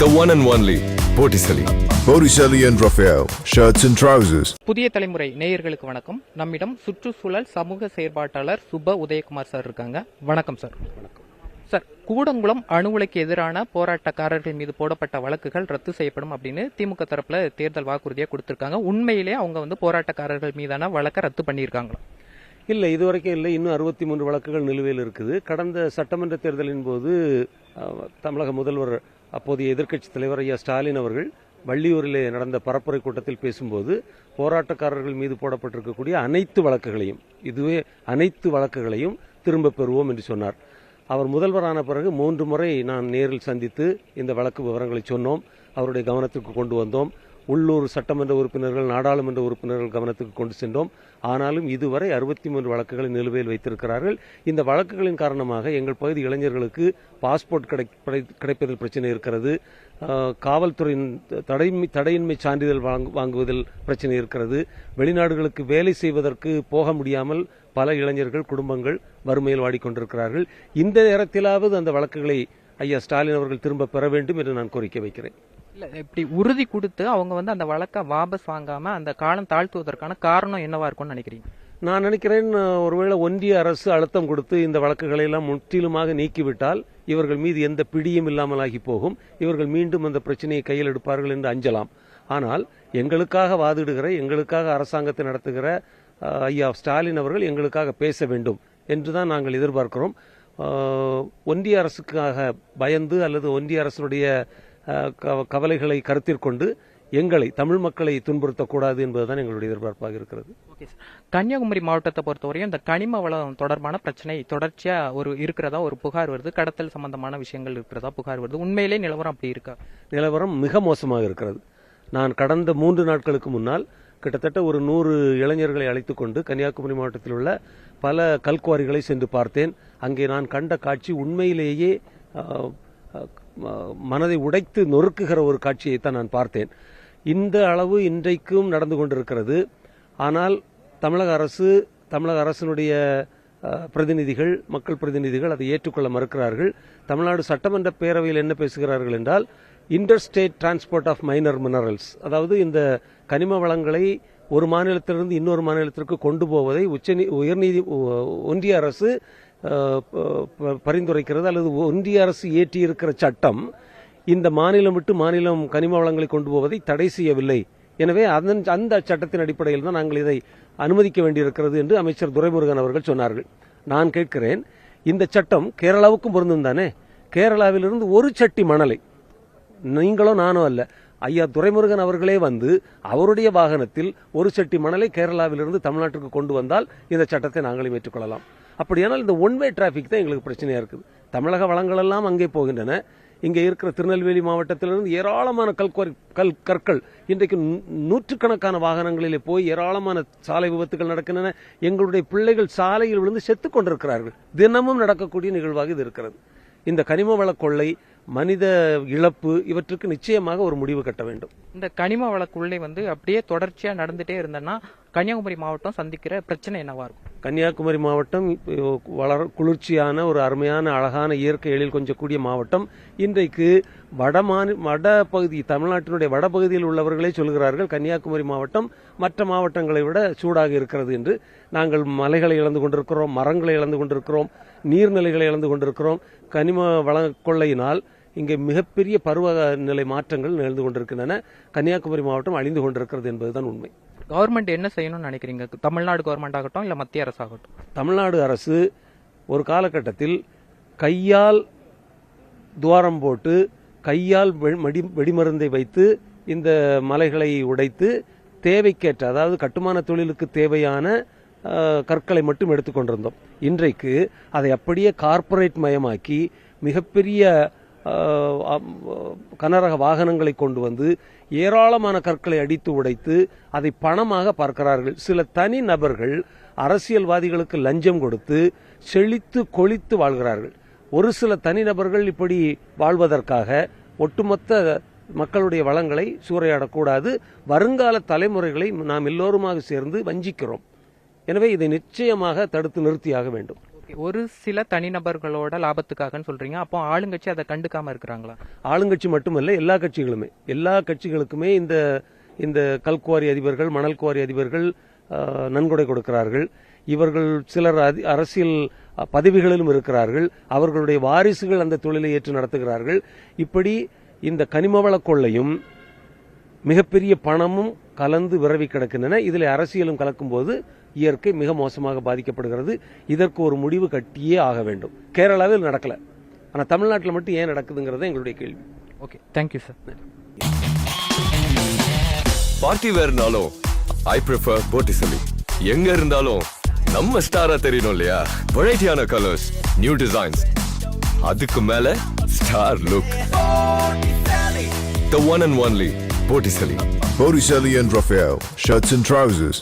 The one and only Botticelli. Botticelli and Raphael, shirts and trousers. புதிய தலைமுறை நேயர்களுக்கு வணக்கம். நம்மிடம் சுற்றுச்சூழல் சமூக செயற்பாட்டாளர் சுப உதயகுமார் சார் இருக்காங்க. வணக்கம் சார். வணக்கம் சார். கூடங்குளம் அணு உலைக்கு எதிரான போராட்டக்காரர்கள் மீது போடப்பட்ட வழக்குகள் ரத்து செய்யப்படும் அப்படின்னு திமுக தரப்புல தேர்தல் வாக்குறுதியா கொடுத்திருக்காங்க. உண்மையிலே அவங்க போராட்டக்காரர்கள் மீதான வழக்கை ரத்து பண்ணியிருக்காங்களா? இல்லை, இதுவரைக்கும் இல்லை. இன்னும் 63 வழக்குகள் நிலுவையில் இருக்குது. கடந்த சட்டமன்ற தேர்தலின் போது தமிழக முதல்வர் அப்போதைய எதிர்க்கட்சித் தலைவர் ஐயா ஸ்டாலின் அவர்கள் வள்ளியூரிலே நடந்த பரப்புரை கூட்டத்தில் பேசும்போது போராட்டக்காரர்கள் மீது போடப்பட்டிருக்கக்கூடிய அனைத்து வழக்குகளையும் திரும்ப பெறுவோம் என்று சொன்னார். அவர் முதல்வரான பிறகு 3 முறை நான் நேரில் சந்தித்து இந்த வழக்கு விவரங்களை சொன்னோம், அவருடைய கவனத்துக்கு கொண்டு வந்தோம். உள்ளூர் சட்டமன்ற உறுப்பினர்கள், நாடாளுமன்ற உறுப்பினர்கள் கவனத்துக்கு கொண்டு சென்றோம். ஆனாலும் இதுவரை 63 வழக்குகளை நிலுவையில் வைத்திருக்கிறார்கள். இந்த வழக்குகளின் காரணமாக எங்கள் பகுதி இளைஞர்களுக்கு பாஸ்போர்ட் கிடைப்பதில் பிரச்சனை இருக்கிறது, காவல்துறையின் தடையின்மை சான்றிதழ் வாங்குவதில் பிரச்சனை இருக்கிறது, வெளிநாடுகளுக்கு வேலை செய்வதற்கு போக முடியாமல் பல இளைஞர்கள், குடும்பங்கள் வறுமையில் வாடிக்கொண்டிருக்கிறார்கள். இந்த நேரத்திலாவது அந்த வழக்குகளை ஐயா ஸ்டாலின் அவர்கள் திரும்ப பெற வேண்டும் என்று நான் கோரிக்கை வைக்கிறேன். இல்ல, இப்படி உறுதி கொடுத்து அவங்க அந்த வழக்கை வாபஸ் வாங்காம அந்த காலம் தாழ்த்துவதற்கான காரணம் என்னவா இருக்கும்னு நினைக்கிறீங்க? நான் நினைக்கிறேன், ஒருவேளை ஒன்றிய அரசு அழுத்தம் கொடுத்து இந்த வழக்குகளை எல்லாம் முற்றிலுமாக நீக்கிவிட்டால் இவர்கள் மீது எந்த பிடியும் இல்லாமலாகி போகும். இவர்கள் மீண்டும் அந்த பிரச்சனையை கையில் எடுப்பார்கள் என்று அஞ்சலாம். ஆனால் எங்களுக்காக வாதிடுகிற, எங்களுக்காக அரசாங்கத்தை நடத்துகிற ஐயா ஸ்டாலின் அவர்கள் எங்களுக்காக பேச வேண்டும் என்றுதான் நாங்கள் எதிர்பார்க்கிறோம். ஒன்றிய அரசுக்காக பயந்து அல்லது ஒன்றிய அரசுடைய கவலைகளை கருத்தில் கொண்டு எங்களை, தமிழ் மக்களை துன்புறுத்தக்கூடாது என்பதுதான் எங்களுடைய எதிர்பார்ப்பாக இருக்கிறது. கன்னியாகுமரி மாவட்டத்தை பொறுத்தவரையும் இந்த கனிம வளம் தொடர்பான பிரச்சனை தொடர்ச்சியா இருக்கிறதா ஒரு புகார் வருது. கடத்தல் சம்பந்தமான விஷயங்கள் இருக்கிறதா புகார் வருது. உண்மையிலே நிலவரம் அப்படி இருக்கா? நிலவரம் மிக மோசமாக இருக்கிறது. நான் கடந்த 3 நாட்களுக்கு முன்னால் கிட்டத்தட்ட ஒரு 100 இளைஞர்களை அழைத்துக் கொண்டு கன்னியாகுமரி மாவட்டத்தில் உள்ள பல கல்குவாரிகளை சென்று பார்த்தேன். அங்கே நான் கண்ட காட்சி உண்மையிலேயே மனதை உடைத்து நொறுக்குகிற ஒரு காட்சியைத்தான் நான் பார்த்தேன். இந்த அளவு இன்றைக்கும் நடந்து கொண்டிருக்கிறது. ஆனால் தமிழக அரசினுடைய பிரதிநிதிகள், மக்கள் பிரதிநிதிகள் அதை ஏற்றுக்கொள்ள மறுக்கிறார்கள். தமிழ்நாடு சட்டமன்ற பேரவையில் என்ன பேசுகிறார்கள் என்றால், interstate transport of minor minerals, அதாவது இந்த கனிம வளங்களை ஒரு மாநிலத்திலிருந்து இன்னொரு மாநிலத்திற்கு கொண்டு போவதை ஒன்றிய அரசு பரிந்துரைக்கிறது, அல்லது ஒன்றிய அரசு இயற்றியிருக்கிற சட்டம் இந்த மாநிலம் விட்டு மாநிலம் கனிம வளங்களை கொண்டு போவதை தடை செய்யவில்லை. எனவே அந்த சட்டத்தின் அடிப்படையில் தான் நாங்கள் இதை அனுமதிக்க வேண்டியிருக்கிறது என்று அமைச்சர் துரைமுருகன் அவர்கள் சொன்னார்கள். நான் கேட்கிறேன், இந்த சட்டம் கேரளாவுக்கும் பொருந்தும் தானே? கேரளாவிலிருந்து ஒரு சட்டி மணலை நீங்களோ நானோ அல்ல, ஐயா துரைமுருகன் அவர்களே வந்து அவருடைய வாகனத்தில் ஒரு சட்டி மணலை கேரளாவிலிருந்து தமிழ்நாட்டுக்கு கொண்டு வந்தால் இந்த சட்டத்தை நாங்களும் ஏற்றுக்கொள்ளலாம். அப்படியானால் இந்த ஒன் வே டிராபிக் தான் எங்களுக்கு பிரச்சனையா இருக்குது. தமிழக வளங்கள் எல்லாம் அங்கே போகின்றன. இங்கே இருக்கிற திருநெல்வேலி மாவட்டத்திலிருந்து ஏராளமான கற்கள் இன்றைக்கு நூற்றுக்கணக்கான வாகனங்களிலே போய் ஏராளமான சாலை விபத்துகள் நடக்கின்றன. எங்களுடைய பிள்ளைகள் சாலையில் விழுந்து செத்துக் கொண்டிருக்கிறார்கள். தினமும் நடக்கக்கூடிய நிகழ்வாக இது இருக்கிறது. இந்த கனிம வள கொள்ளை, மனித இழப்பு, இவற்றுக்கு நிச்சயமாக ஒரு முடிவு கட்ட வேண்டும். இந்த கனிம வள கொள்ளை அப்படியே தொடர்ச்சியா நடந்துட்டே இருந்தேன்னா கன்னியாகுமரி மாவட்டம் சந்திக்கிற பிரச்சனை என்னவா இருக்கும்? கன்னியாகுமரி மாவட்டம் குளிர்ச்சியான ஒரு அருமையான அழகான இயற்கை எழில் கொஞ்சக்கூடிய மாவட்டம். இன்றைக்கு வட பகுதி, தமிழ்நாட்டினுடைய வடபகுதியில் உள்ளவர்களே சொல்கிறார்கள் கன்னியாகுமரி மாவட்டம் மற்ற மாவட்டங்களை விட சூடாக இருக்கிறது என்று. நாங்கள் மலைகளை இழந்து கொண்டிருக்கிறோம், மரங்களை இழந்து கொண்டிருக்கிறோம், நீர்நிலைகளை இழந்து கொண்டிருக்கிறோம். கனிம வள கொள்ளையினால் இங்கே மிகப்பெரிய பருவநிலை மாற்றங்கள் நிகழ்ந்து கொண்டிருக்கின்றன. கன்னியாகுமரி மாவட்டம் அழிந்து கொண்டிருக்கிறது என்பதுதான் உண்மை. கவர்மெண்ட் என்ன செய்யணும்னு நினைக்கிறீங்க? தமிழ்நாடு கவர்மெண்ட் ஆகட்டும் இல்ல மத்திய அரசு ஆகட்டும். தமிழ்நாடு அரசு ஒரு காலகட்டத்தில் கையால் துவாரம் போட்டு, கையால் வெடிமருந்தை வைத்து இந்த மலைகளை உடைத்து தேவைக்கேற்ற, அதாவது கட்டுமான தொழிலுக்கு தேவையான கற்களை மட்டும் எடுத்துக்கொண்டிருந்தோம். இன்றைக்கு அதை அப்படியே கார்ப்பரேட் மயமாக்கி மிகப்பெரிய கனரக வாகனங்களை கொண்டு வந்து ஏராளமான கற்களை அடித்து உடைத்து அதை பணமாக பார்க்கிறார்கள். சில தனி நபர்கள் அரசியல்வாதிகளுக்கு லஞ்சம் கொடுத்து செழித்து கொழித்து வாழ்கிறார்கள். ஒரு சில தனிநபர்கள் இப்படி வாழ்வதற்காக ஒட்டுமொத்த மக்களுடைய வளங்களை சூறையாடக்கூடாது. வருங்கால தலைமுறைகளை நாம் எல்லோருமாக சேர்ந்து வஞ்சிக்கிறோம். எனவே இதை நிச்சயமாக தடுத்து நிறுத்தியாக வேண்டும். ஒரு சில தனிநபர்களோட லாபத்துக்காகன்னு சொல்றீங்க, அப்போ ஆளுங்கட்சி அதை கண்டுக்காம இருக்கிறாங்களா? ஆளுங்கட்சி மட்டுமல்ல, எல்லா கட்சிகளுமே, எல்லா கட்சிகளுக்குமே இந்த கல்குவாரி அதிபர்கள், மணல் குவாரி அதிபர்கள் நன்கொடை கொடுக்கிறார்கள். இவர்கள் சிலர் அரசியல் பதவிகளிலும் இருக்கிறார்கள். அவர்களுடைய வாரிசுகள் அந்த தொழிலை ஏற்று நடத்துகிறார்கள். இப்படி இந்த கனிமவள கொள்ளையும் மிகப்பெரிய பணமும் கலந்து விரவி கிடக்கின்றன. இதில் அரசியலும் கலக்கும்போது இயற்கை மிக மோசமாக பாதிக்கப்படுகிறது. இதற்கு ஒரு முடிவு கட்டியே ஆக வேண்டும். கேரளாவில் நடக்கல, ஆனா தமிழ்நாட்டில் மட்டும் ஏன் நடக்குதுங்கிறது எங்களுடைய கேள்வி. Okay, thank you sir. பார்ட்டி வேர்னாலும் ஐ ப்ரிஃபர் போட்டிசலி. எங்க இருந்தாலும் நம்ம ஸ்டாரா தெரியணும் இல்லையா? வெரைட்டியான கலர்ஸ், நியூ டிசைன்ஸ், அதுக்கு மேல star look. The one and only Botticelli. Botticelli and Raphael, shirts and trousers.